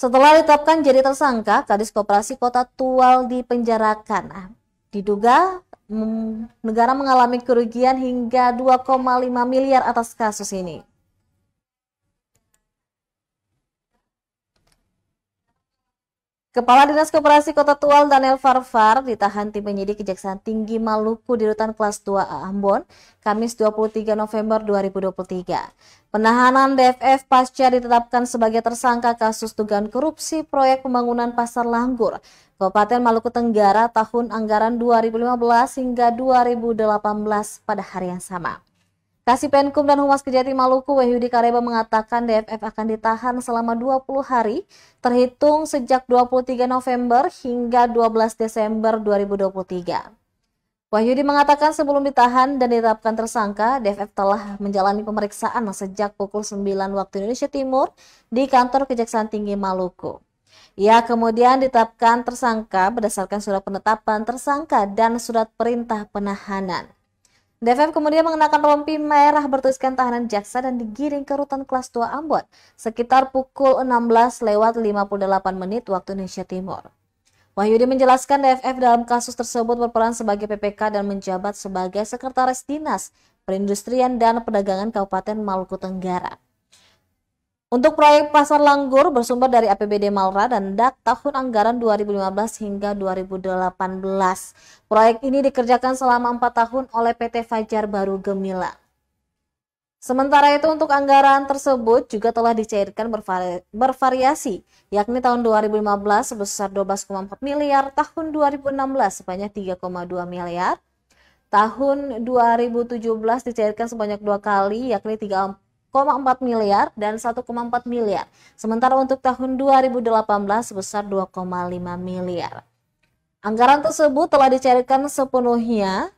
Setelah ditetapkan jadi tersangka, Kadis Koperasi Kota Tual dipenjarakan. Diduga negara mengalami kerugian hingga 2,5 miliar atas kasus ini. Kepala Dinas Koperasi Kota Tual Daniel Farfar ditahan tim penyidik Kejaksaan Tinggi Maluku di Rutan Kelas 2A Ambon, Kamis 23 November 2023. Penahanan DFF pasca ditetapkan sebagai tersangka kasus dugaan korupsi proyek pembangunan Pasar Langgur, Kabupaten Maluku Tenggara tahun anggaran 2015 hingga 2018 pada hari yang sama. Kasipenkum dan Humas Kejati Maluku Wahyudi Kareba mengatakan DFF akan ditahan selama 20 hari terhitung sejak 23 November hingga 12 Desember 2023. Wahyudi mengatakan sebelum ditahan dan ditetapkan tersangka, DFF telah menjalani pemeriksaan sejak pukul 9 waktu Indonesia Timur di kantor Kejaksaan Tinggi Maluku. Ia kemudian ditetapkan tersangka berdasarkan surat penetapan tersangka dan surat perintah penahanan. DFF kemudian mengenakan rompi merah bertuliskan tahanan jaksa dan digiring ke Rutan Kelas 2 Ambon sekitar pukul 16:58 waktu Indonesia Timur. Wahyudi menjelaskan DFF dalam kasus tersebut berperan sebagai PPK dan menjabat sebagai Sekretaris Dinas Perindustrian dan Perdagangan Kabupaten Maluku Tenggara. Untuk proyek Pasar Langgur bersumber dari APBD Malra dan DAK tahun anggaran 2015 hingga 2018. Proyek ini dikerjakan selama 4 tahun oleh PT Fajar Baru Gemilang. Sementara itu untuk anggaran tersebut juga telah dicairkan bervariasi, yakni tahun 2015 sebesar 12,4 miliar, tahun 2016 sebanyak 3,2 miliar, tahun 2017 dicairkan sebanyak 2 kali, yakni 3,4 miliar dan 1,4 miliar. Sementara untuk tahun 2018 sebesar 2,5 miliar. Anggaran tersebut telah dicairkan sepenuhnya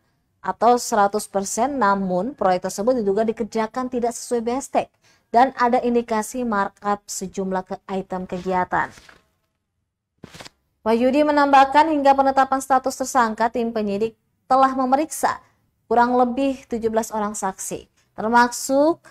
atau 100%, namun proyek tersebut diduga dikerjakan tidak sesuai bestek dan ada indikasi markup sejumlah item kegiatan. Wahyudi menambahkan hingga penetapan status tersangka, tim penyidik telah memeriksa kurang lebih 17 orang saksi, termasuk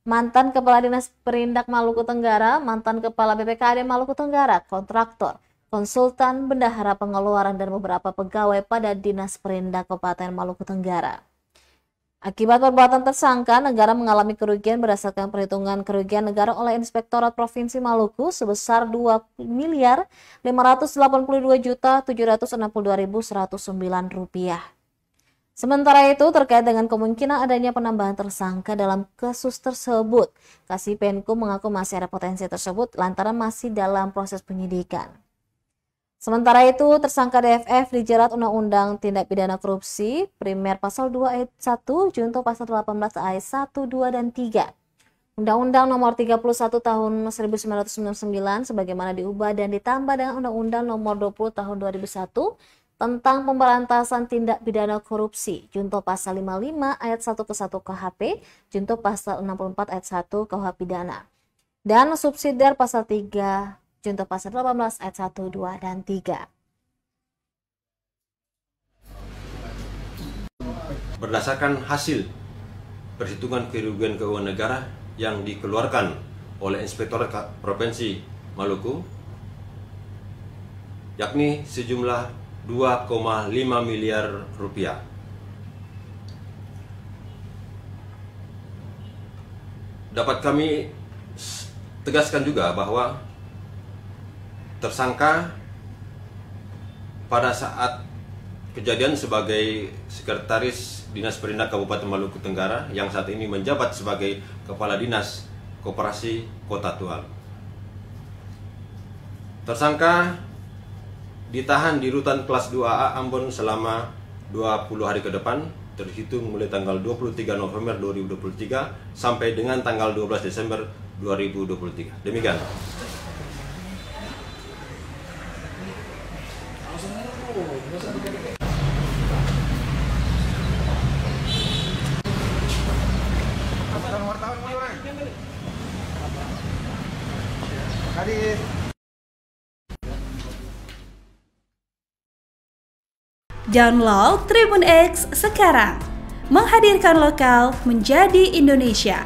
mantan Kepala Dinas Perindak Maluku Tenggara, mantan Kepala BPKD Maluku Tenggara, kontraktor, konsultan, bendahara pengeluaran, dan beberapa pegawai pada Dinas Perindak Kabupaten Maluku Tenggara. Akibat perbuatan tersangka, negara mengalami kerugian berdasarkan perhitungan kerugian negara oleh Inspektorat Provinsi Maluku sebesar 2.582.762.109 rupiah. Sementara itu, terkait dengan kemungkinan adanya penambahan tersangka dalam kasus tersebut, Kasipenkum mengaku masih ada potensi tersebut lantaran masih dalam proses penyidikan. Sementara itu, tersangka DFF dijerat Undang-Undang Tindak Pidana Korupsi, Primer Pasal 2 Ayat 1, Junto Pasal 18 Ayat 1, 2, dan 3. Undang-Undang Nomor 31 Tahun 1999 sebagaimana diubah dan ditambah dengan Undang-Undang Nomor 20 Tahun 2001 tentang pemberantasan tindak pidana korupsi, Junto Pasal 55 Ayat 1 ke 1 KHP, Junto Pasal 64 Ayat 1 KUH Pidana, dan subsidiar Pasal 3, Junto Pasal 18 Ayat 1, 2, dan 3. Berdasarkan hasil perhitungan kerugian keuangan negara yang dikeluarkan oleh Inspektorat Provinsi Maluku, yakni sejumlah 2,5 miliar rupiah. Dapat kami tegaskan juga bahwa tersangka pada saat kejadian sebagai Sekretaris Dinas Perindak Kabupaten Maluku Tenggara yang saat ini menjabat sebagai Kepala Dinas Koperasi Kota Tual. Tersangka ditahan di Rutan Kelas 2A Ambon selama 20 hari ke depan, terhitung mulai tanggal 23 November 2023 sampai dengan tanggal 12 Desember 2023. Demikian. Download Tribun X sekarang, menghadirkan lokal menjadi Indonesia.